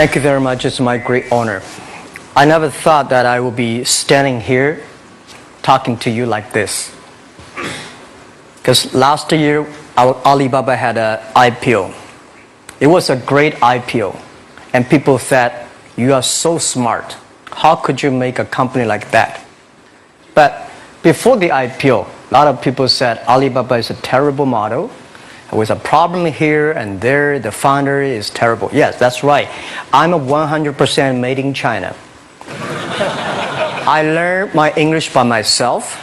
Thank you very much. It's my great honor. I never thought that I would be standing here talking to you like this. Because last year, Alibaba had an IPO. It was a great IPO. And people said, you are so smart. How could you make a company like that? But before the IPO, a lot of people said Alibaba is a terrible model. There was a problem here and there. The founder is terrible. Yes, that's right. I'm a 100% made in China. I learned my English by myself.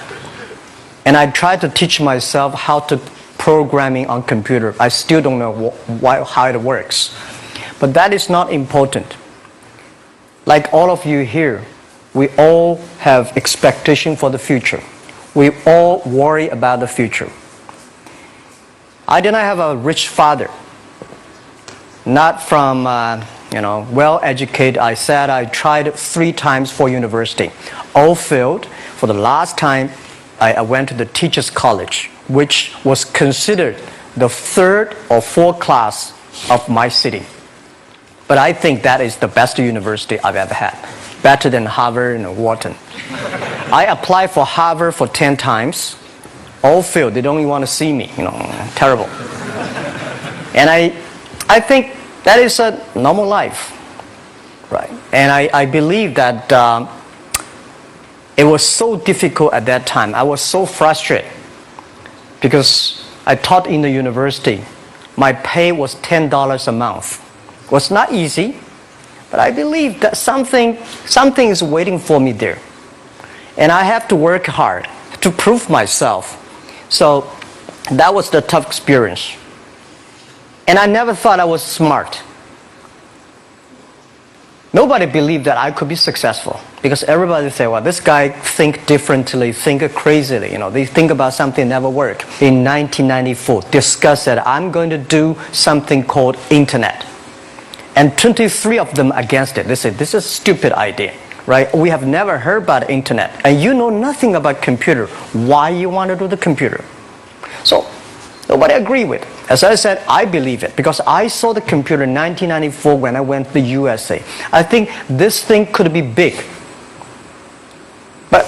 And I tried to teach myself how to programming on computer. I still don't know how it works. But that is not important. Like all of you here, we all have expectation for the future. We all worry about the future. I did not have a rich father. Not from, well-educated. I said I tried 3 times for university. All failed. For the last time, I went to the teachers' college, which was considered the 3rd or 4th class of my city. But I think that is the best university I've ever had. Better than Harvard and Wharton. I applied for Harvard for 10 times. All failed. They don't even want to see me. Terrible. And I think that is a normal life. Right? And I believe that it was so difficult at that time. I was so frustrated. Because I taught in the university. My pay was $10 a month. It was not easy. But I believe that something is waiting for me there. And I have to work hard to prove myself. So that was the tough experience. And I never thought I was smart. Nobody believed that I could be successful. Because everybody said, well, this guy think differently, think crazily. They think about something never work. In 1994, discussed that I'm going to do something called internet. And 23 of them against it. They said, this is a stupid idea. Right? We have never heard about internet. And you know nothing about computer. Why you want to do the computer? So, nobody agreed with it. As I said, I believe it. Because I saw the computer in 1994 when I went to the USA. I think this thing could be big. But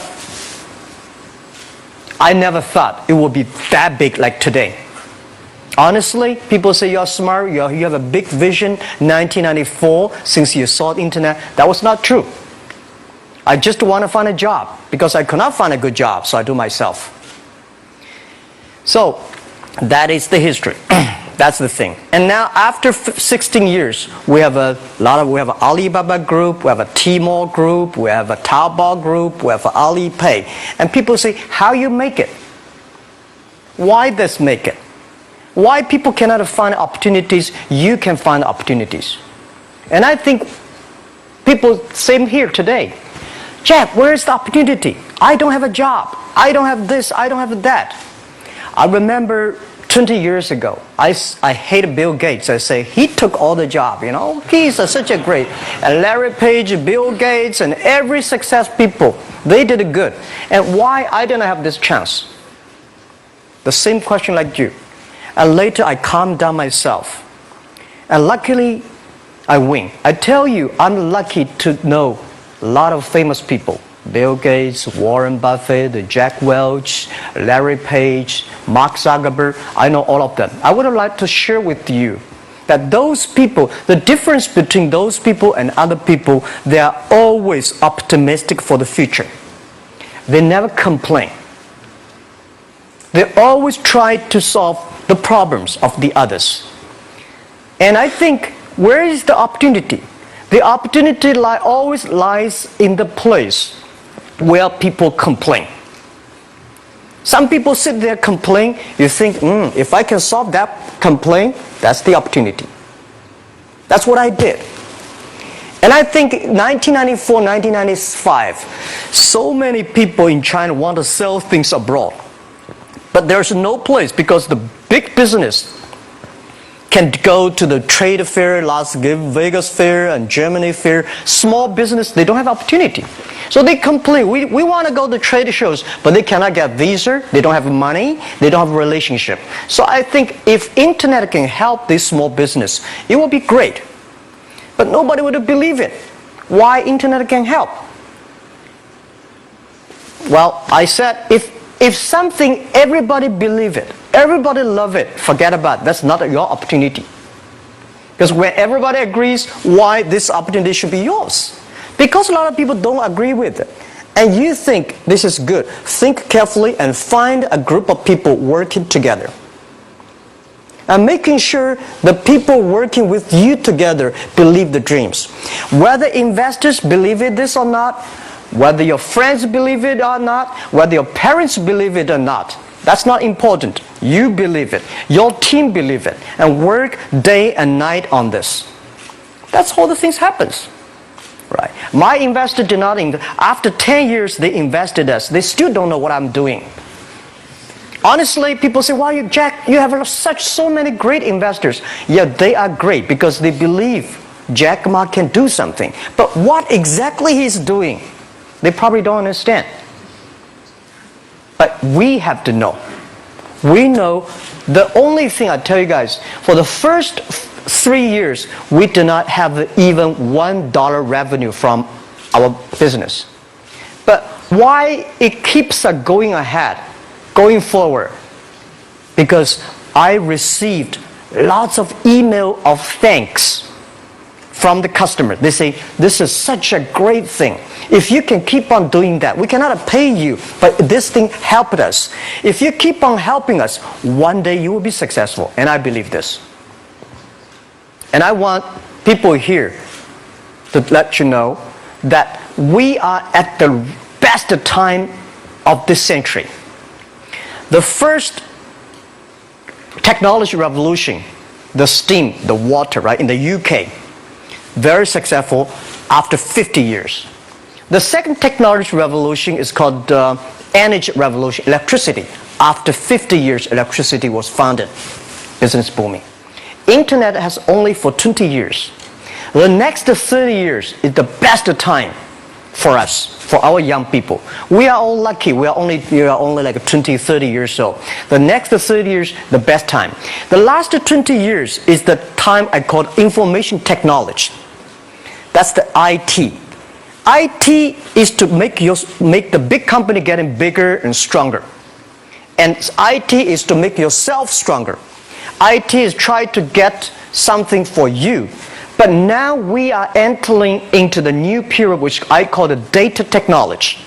I never thought it would be that big like today. Honestly, people say you're smart, you have a big vision. 1994, since you saw the internet, that was not true. I just want to find a job because I could not find a good job, so I do myself. So that is the history. That's the thing. And now after 16 years, we have an Alibaba group, we have a Tmall group, we have a Taobao group, we have an Alipay. And people say, how you make it? Why this make it? Why people cannot find opportunities, you can find opportunities. And I think people, same here today. Jack, where is the opportunity? I don't have a job. I don't have this. I don't have that. I remember 20 years ago, I hated Bill Gates. I say, he took all the job, He's such a great. And Larry Page, Bill Gates, and every success people, they did it good. And why I didn't have this chance? The same question like you. And later I calmed down myself. And luckily, I win. I tell you, I'm lucky to know a lot of famous people. Bill Gates, Warren Buffett, Jack Welch, Larry Page, Mark Zuckerberg. I know all of them. I would like to share with you that those people, the difference between those people and other people, they are always optimistic for the future. They never complain. They always try to solve the problems of the others. And I think, where is the opportunity? The opportunity always lies in the place where people complain. Some people sit there complain. You think, if I can solve that complaint, that's the opportunity. That's what I did. And I think 1994, 1995, so many people in China want to sell things abroad. But there's no place because the big business can go to the trade fair, Las Vegas fair and Germany fair. Small business, they don't have opportunity. So they complain, we want to go to trade shows, but they cannot get visa, they don't have money, they don't have a relationship. So I think if internet can help this small business, it will be great. but nobody would believe it. Why internet can help? Well, I said, if something, everybody believe it, everybody love it, forget about it. That's not your opportunity. Because when everybody agrees, why this opportunity should be yours? Because a lot of people don't agree with it. And you think this is good. Think carefully and find a group of people working together. And making sure the people working with you together believe the dreams. Whether investors believe it this or not, whether your friends believe it or not, whether your parents believe it or not, that's not important. You believe it. Your team believe it. And work day and night on this. That's how the things happens. Right. My investor did not invest. After 10 years, they invested us. They still don't know what I'm doing. Honestly, people say, "Wow, Jack, you have so many great investors." Yeah, they are great because they believe Jack Ma can do something. But what exactly he's doing, they probably don't understand. But we have to know. We know the only thing I tell you guys, for the first 3 years, we did not have even $1 revenue from our business. But why it keeps us going ahead, going forward? Because I received lots of email of thanks from the customer. They say, "This is such a great thing. If you can keep on doing that, we cannot pay you, but this thing helped us. If you keep on helping us, one day you will be successful." And I believe this. And I want people here to let you know that we are at the best time of this century. The first technology revolution, the steam, the water, right, in the UK, very successful after 50 years. The second technology revolution is called energy revolution, electricity. After 50 years, electricity was founded, business booming. Internet has only for 20 years. The next 30 years is the best time for us, for our young people. We are all lucky. We are only like 20, 30 years old. The next 30 years, the best time. The last 20 years is the time I call information technology. That's the IT. IT is to make the big company getting bigger and stronger. And IT is to make yourself stronger. IT is trying to get something for you. But now we are entering into the new period which I call the data technology.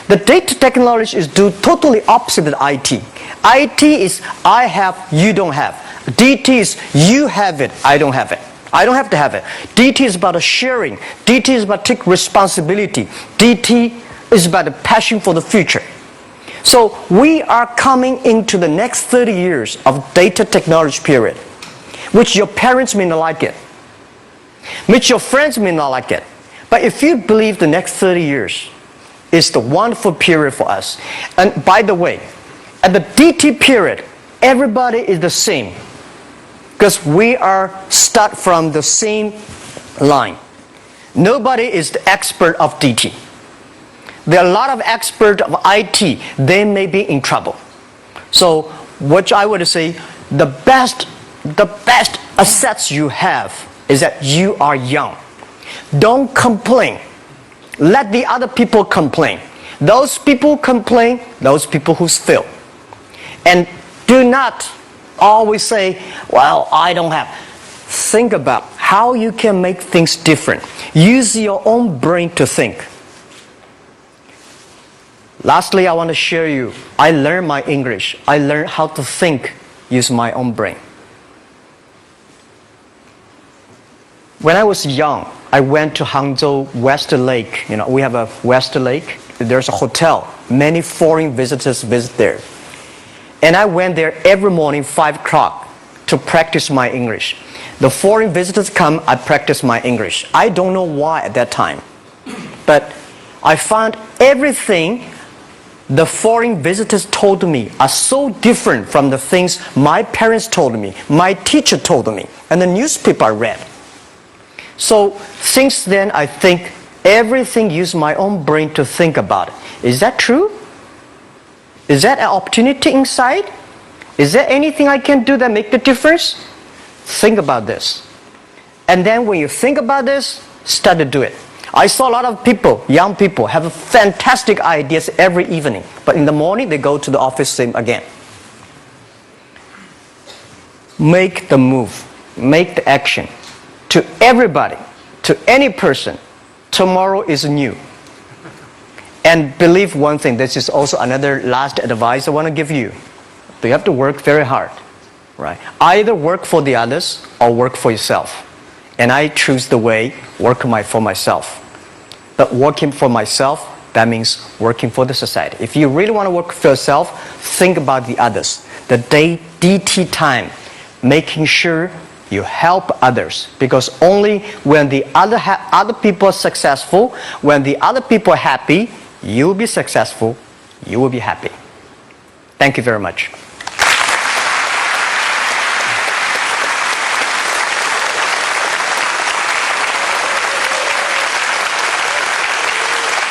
The data technology is totally opposite of IT. IT is I have, you don't have. DT is you have it, I don't have it. I don't have to have it. DT is about sharing. DT is about taking responsibility. DT is about the passion for the future. So we are coming into the next 30 years of data technology period, which your parents may not like it, which your friends may not like it. But if you believe the next 30 years is the wonderful period for us. And by the way, at the DT period, everybody is the same. Because we are start from the same line. Nobody is the expert of DT. There are a lot of experts of IT. They may be in trouble. So what I would say, the best assets you have is that you are young. Don't complain. Let the other people complain. Those people complain, those people who fail. And do not always say, "Well, I don't have." Think about how you can make things different. Use your own brain to think. Lastly, I want to share you, I learned my English. I learned how to think using my own brain. When I was young, I went to Hangzhou West Lake. We have a West Lake. There's a hotel. Many foreign visitors visit there. And I went there every morning, 5 o'clock, to practice my English. The foreign visitors come, I practice my English. I don't know why at that time. But I found everything the foreign visitors told me are so different from the things my parents told me, my teacher told me, and the newspaper I read. So since then, I think everything use my own brain to think about it. Is that true? Is that an opportunity inside? Is there anything I can do that make the difference? Think about this. And then when you think about this, start to do it. I saw a lot of people, young people, have fantastic ideas every evening. But in the morning, they go to the office same again. Make the move. Make the action. To everybody, to any person, tomorrow is new. And believe one thing, this is also another last advice I want to give you. You have to work very hard, right? Either work for the others or work for yourself. And I choose the way, work for myself. But working for myself, that means working for the society. If you really want to work for yourself, think about the others. The DT time, making sure you help others. Because only when the other people are successful, when the other people are happy, you will be successful, you will be happy. Thank you very much.